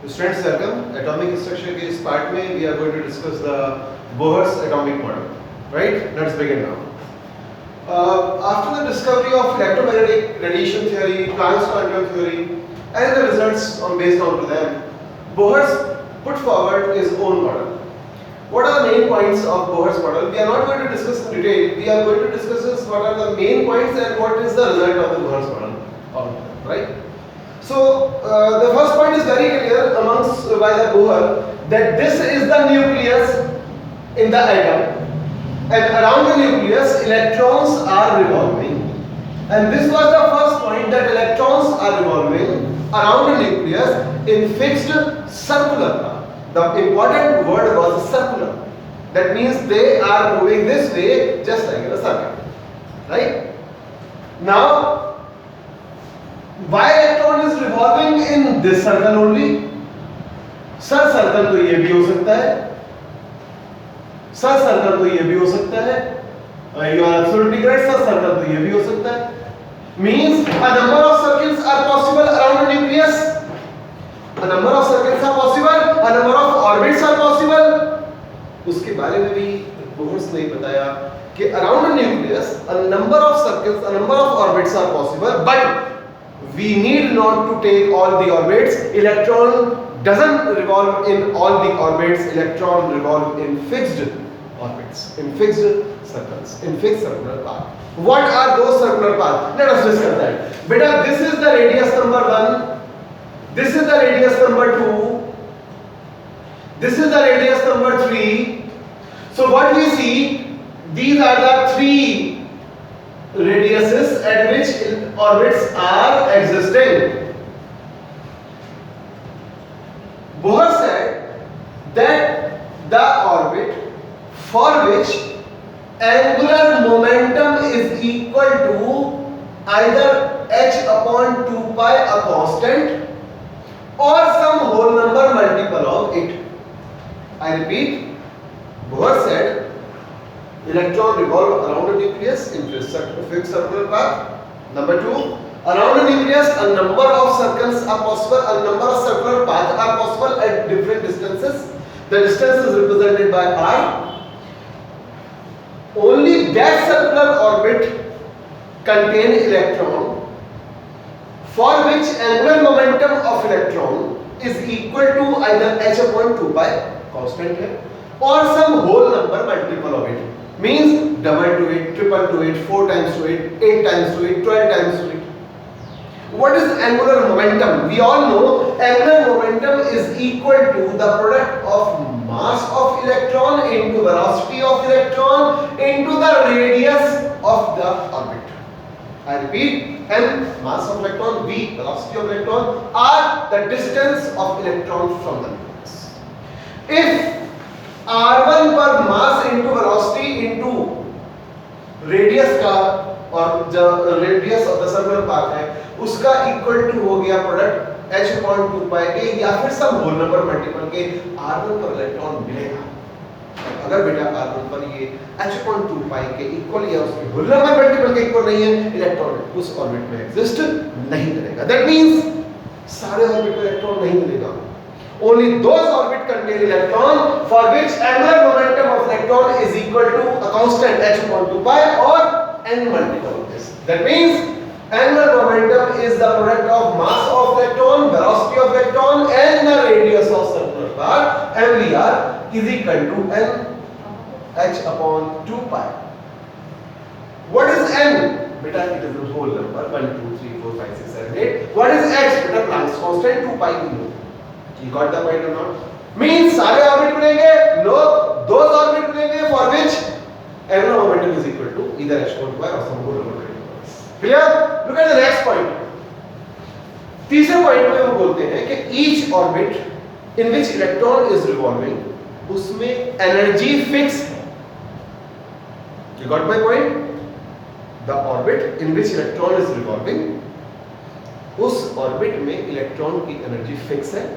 Students, welcome. Atomic structure के इस part में we are going to discuss the Bohr's atomic model. Right? Let's begin now. After the discovery of electromagnetic radiation theory, Planck's quantum theory, and the results based on to them, Bohr's put forward his own model. What are the main points of Bohr's model? We are not going to discuss in detail. We are going to discuss what are the main points and what is the result of the Bohr's model. Right? So the first point is very clear amongst by the Bohr that this is the nucleus in the atom, and around the nucleus electrons are revolving. And this was the first point, that electrons are revolving around the nucleus in fixed circular path. The important word was circular. That means they are moving this way just like in a circle. Right? Now, why electron is revolving in this circle only? Sir circle तो ये भी हो सकता है, sir circle तो ये भी हो सकता है, you are absolutely correct, sir circle तो ये भी हो सकता है. Means a number of circles are possible around the nucleus. A number of circles are possible, a number of orbits are possible. उसके बारे में भी बोहर्स ने बताया कि around the nucleus a number of circles, a number of orbits are possible, but we need not to take all the orbits. Electron doesn't revolve in all the orbits. Electron revolve in fixed orbits, in fixed circles, in fixed circular path. What are those circular paths? Let us discuss that. Beta, this is the radius number 1. This is the radius number 2. This is the radius number 3. So what we see, these are the 3 radiuses at which orbits are existing. Bohr said that the orbit for which angular momentum is equal to either h upon 2 pi, a constant, or some whole number multiple of it. I repeat, Bohr said electron revolve around the nucleus in fixed circular path. Number 2, around the nucleus a number of circles are possible, a number of circular paths are possible at different distances. The distance is represented by r. Only that circular orbit contain electron for which angular momentum of electron is equal to either h upon 2 pi, constant है, or some whole number multiple of it. Means double to it, triple to it, 4 times to it, 8 times to it, 12 times to it. What is angular momentum? We all know angular momentum is equal to the product of mass of electron into velocity of electron into the radius of the orbit. I repeat, m mass of electron, v velocity of electron are the distance of electron from the nucleus. If r1 पर mass into velocity into radius का और जो radius of the circular path है उसका equal to हो गया product h upon 2 pi के या फिर some whole number multiple के r1 पर इलेक्ट्रॉन मिलेगा. अगर बेटा r1 पर ये h upon 2 pi के equal या उसके whole number multiple के equal नहीं है, इलेक्ट्रॉन उस orbit में exist नहीं करेगा. That means सारे orbit में इलेक्ट्रॉन नहीं मिलेगा. Only those orbit contain electron for which angular momentum of electron is equal to a constant h upon 2 pi or n multiple of this. That means angular momentum is the product of mass of electron, velocity of electron and the radius of circular path, MVR is equal to n h upon 2 pi. What is n? Beta, it is the whole number 1, 2, 3, 4, 5, 6, 7, 8. What is h? Beta, Planck's constant 2 pi we know. You got the point or not? Means सारे orbit मिलेंगे, no, those orbit मिलेंगे for which angular momentum is equal to either h upon 2 pi or some whole number. Clear? Look at the next point. तीसरे point में वो बोलते हैं कि each orbit in which electron is revolving उसमें energy fix है. You got my point? The orbit in which electron is revolving उस orbit में electron की energy fix है.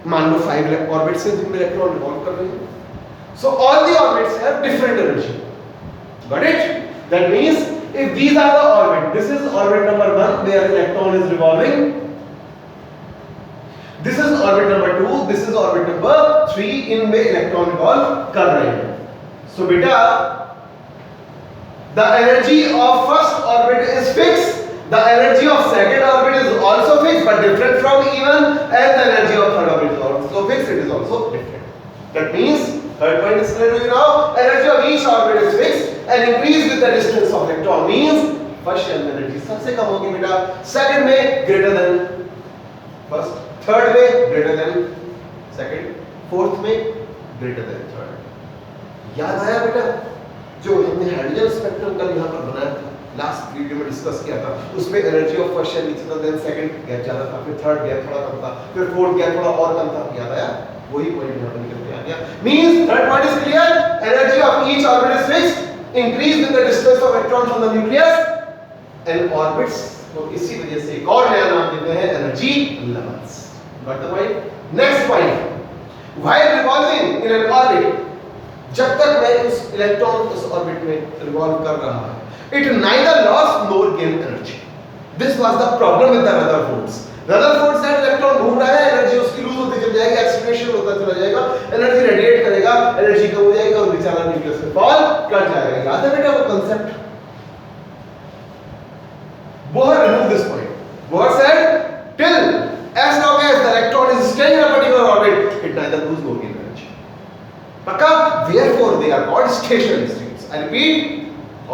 मान लो 5 orbits हैं जिनमें इलेक्ट्रॉन रिवॉल्व कर रहे हैं. So all the orbits have different energy. Got it? That means if these are the orbit, this is orbit number 1 where electron is revolving. This is orbit number 2, this is orbit number 3, इनमें electron revolve कर रहे हैं. सो बेटा the energy of first orbit is fixed, the energy of second orbit is also fixed but different from even, and the energy of third orbit is also fixed, it is also different. That means third point is clear to you now. Energy of each orbit is fixed and increase with the distance of electron. Means first shell में energy सबसे कम होगी बेटा, second में greater than first, third में greater than second, fourth में greater than third. याद आया बेटा जो हमने हाइड्रोजन स्पेक्ट्रम कल यहाँ पर बनाया था, लास्ट वीडियो में डिस्कस किया था, उसमें एनर्जी ऑफ फर्स्ट शेल नीचे था, देन सेकंड गैप ज्यादा था, फिर थर्ड गैप थोड़ा कम था, फिर फोर्थ गैप थोड़ा और कम था. याद आया? वही पॉइंट यहाँ पर निकल के आ गया. Means third point is clear. Energy of each orbit is fixed, increase with the distance of electron from the nucleus and orbits. तो इसी वजह से एक और नया नाम देते हैं energy levels. Got the point? Next point, while revolving in an orbit, जब तक मैं उस इलेक्ट्रॉन उस ऑर्बिट में रिवॉल्व कर रहा है, it neither lost nor gained energy. This was the problem with the Rutherfords. Rutherford said electron घूम रहा है, एनर्जी उसकी लूज होती चली जाएगी, एक्सीलरेशन होता चला जाएगा, एनर्जी रेडिएट करेगा, एनर्जी कम हो जाएगी और बेचारा न्यूक्लियस में फॉल कर जाएगा. याद है बेटा वो concept? Bohr removed this point. Bohr said till as long as the electron is staying in a particular orbit, it neither lose nor gain energy. पक्का? Therefore they are called stationary states. I repeat,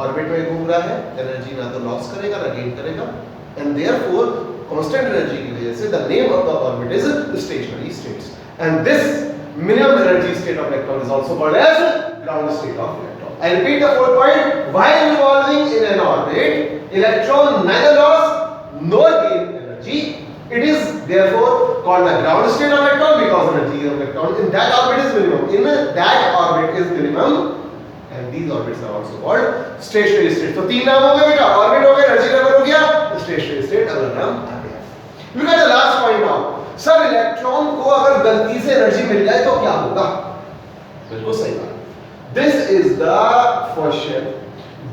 orbit में घूम रहा है, energy ना तो loss करेगा ना gain करेगा, एंड देयरफॉर कांस्टेंट एनर्जी की वजह से the name of the orbit is stationary states. And this minimum energy state of electron is also called as ground state of electron. I repeat the fourth point, while revolving in an orbit, electron neither loss nor gain energy. It is therefore called the ground state of electron because energy of electron in that orbit is minimum. In that orbit is minimum, and these orbits are also called stationary states. तो तीन नाम हो गए बेटा, orbit हो गया, energy level हो गया, स्टेशनरी स्टेट अगला नाम आ गया. Look at the last point now. Sir electron को अगर गलती से एनर्जी मिल जाए तो क्या होगा? बिल्कुल सही बात. This is the first shell,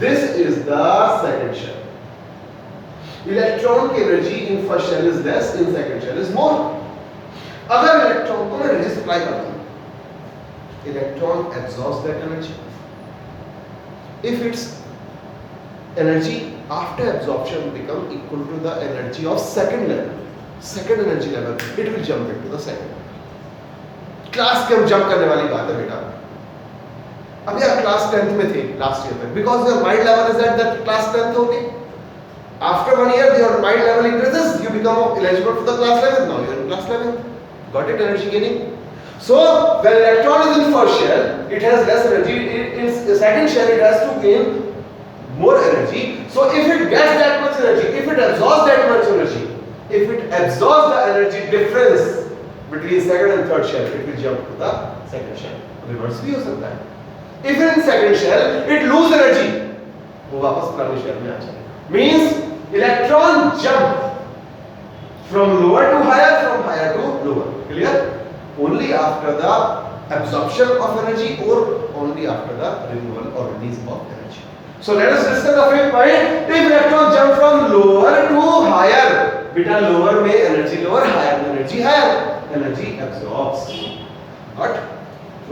this is the second shell. Electron की energy in first shell is less, in second shell is more. अगर इलेक्ट्रॉन को मैं एनर्जी सप्लाई करता हूं, electron absorbs that energy. If its energy after absorption become equal to the energy of second energy level, it will jump into the second. Class के हम jump करने वाली बात है बेटा. अभी आप क्लास 10th में थे लास्ट ईयर तक, because your mind level is at that class 10th only. After 1 year your mind level increases, you become eligible for the class 11th. Now you are in class 11th. Got it? Energy gaining. So when electron is in first shell, it has less energy. In the second shell, it has to gain more energy. So if it gets that much energy, if it absorbs that much energy, if it absorbs the energy difference between second and third shell, it will jump to the second shell. Reverse भी हो सकता है. If in second shell it lose energy, वो वापस पुरानी shell में आ जाएगा. Means electron jump from lower to higher, from higher to lower. Clear? Only after the absorption of energy or only after the removal or release of energy. So let us discuss the fifth point. If electron jump from lower to higher, beta lower में energy lower, higher में energy higher, energy absorbs. What?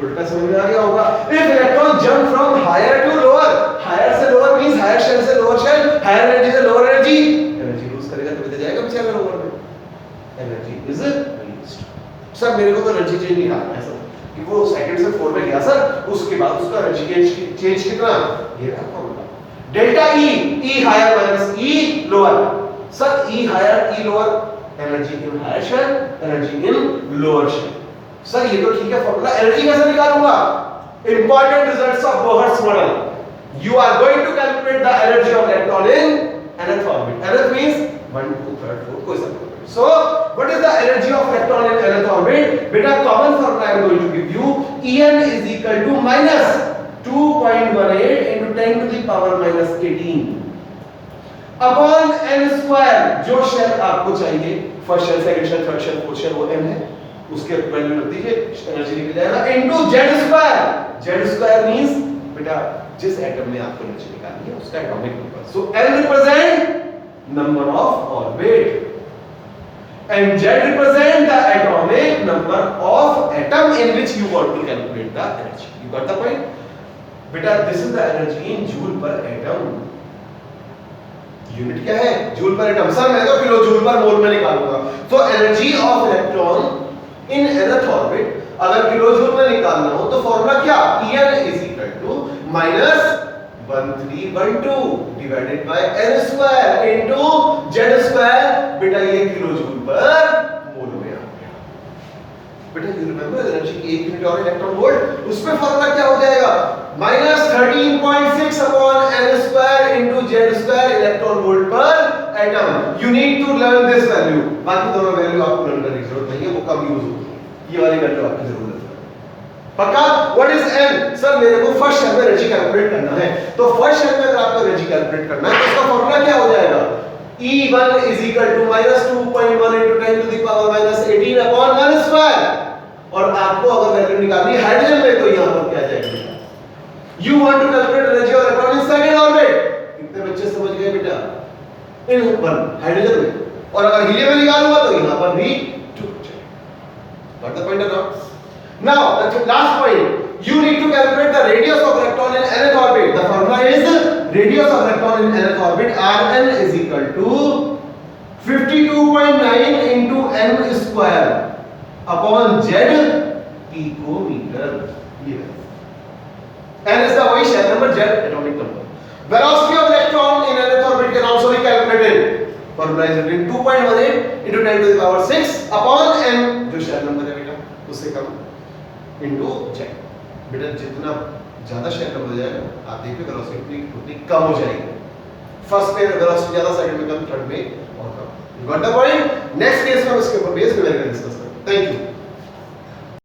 उल्टा समझ में आ गया होगा. If electron jump from higher to lower, higher से lower means higher shell से lower shell, higher energy से lower energy, energy lose करेगा तो बच जाएगा बेचारा lower में. Energy is released. सर मेरे को तो एनर्जी चेंज नहीं रहा है सर कि वो सेकंड से 4 में गया सर, उसके बाद उसका एनर्जी चेंज कितना? ये रहा formula delta E higher minus E lower. Sir E higher E lower, energy in higher shell, energy in lower shell. Sir ये तो ठीक है फॉर्मूला, एनर्जी कैसे निकालूंगा? Important results of Bohr's model. You are going to calculate the energy of electron in nth orbit. nth means 1 2 3 4 कोई सा. So what is the energy of electron in nth orbit? Beta common formula I am going to give you. En is equal to minus 2.18 into 10 to the power minus 18 upon n square. जो shell आपको चाहिए, first shell, second shell, third shell, fourth shell, वो n है, उसके value रख दीजिए, energy निकल जाएगा into z square. z square means बेटा जिस एटम में आपको एनर्जी निकालनी है उसका atomic number. So n represent number of orbit and z represent the number of atom in which you want to calculate the energy. You got the point? बेटा this is the energy in joule per atom. Unit क्या है? Joule पर atom. Sir मैं तो kilo joule पर मोल में निकालूंगा. तो energy of electron in nth orbit अगर किलो जूल में निकालना हो तो फॉर्मूला क्या? En is equal to minus 1312 divided by n square into z square. बेटा ये किलो जूल पर मोल में आ गया. बेटा यू रिमेंबर एनर्जी की एक यूनिट और इलेक्ट्रॉन वोल्ट. उसमें फॉर्मूला क्या हो जाएगा? minus 13.6 upon n square into z square electron volt per atom. You need to learn this value. बाकी दोनों वैल्यू आपको लर्न करने की जरूरत नहीं है, वो कम यूज होती है. ये वाली वैल्यू आपकी जरूरत है. पक्का? What is n? सर मेरे को फर्स्ट शेल में एनर्जी कैलकुलेट करना है. तो फर्स्ट शेल में अगर आपको एनर्जी कैलकुलेट करना है तो इसका फॉर्मूला क्या हो जाएगा? E1 is equal to minus 2.1 into 10 to the power minus 18 upon 1 square. और आपको अगर वैल्यू निकालनी है हाइड्रोजन में तो यहां पर क्या आ जाएगा? You want to calculate energy of electron in second orbit. कितने बच्चे समझ गए बेटा? इन वन हाइड्रोजन में. और अगर हीलियम में निकालूंगा तो यहां पर भी 2 चाहिए. Got the point or not? Now the last point. You need to calculate the radius of electron in nth orbit. The formula is radius of electron in nth orbit Rn is equal to 52.9 into n square upon z picometer. ये n is the वही shell number, z atomic number. Velocity of electron in nth orbit can also be calculated. Formula is written 2.18 into 10 to the power 6 upon n जो shell number है बेटा उससे कम into z. बेटा जितना ज्यादा shell number जाएगा आप देखिए वेलोसिटी उतनी कम हो जाएगी. फर्स्ट पे वेलोसिटी ज्यादा, सेकंड में कम, थर्ड में और कम. You got the point? Next case में हम इसके ऊपर बेस में डिस्कस करेंगे. Thank you.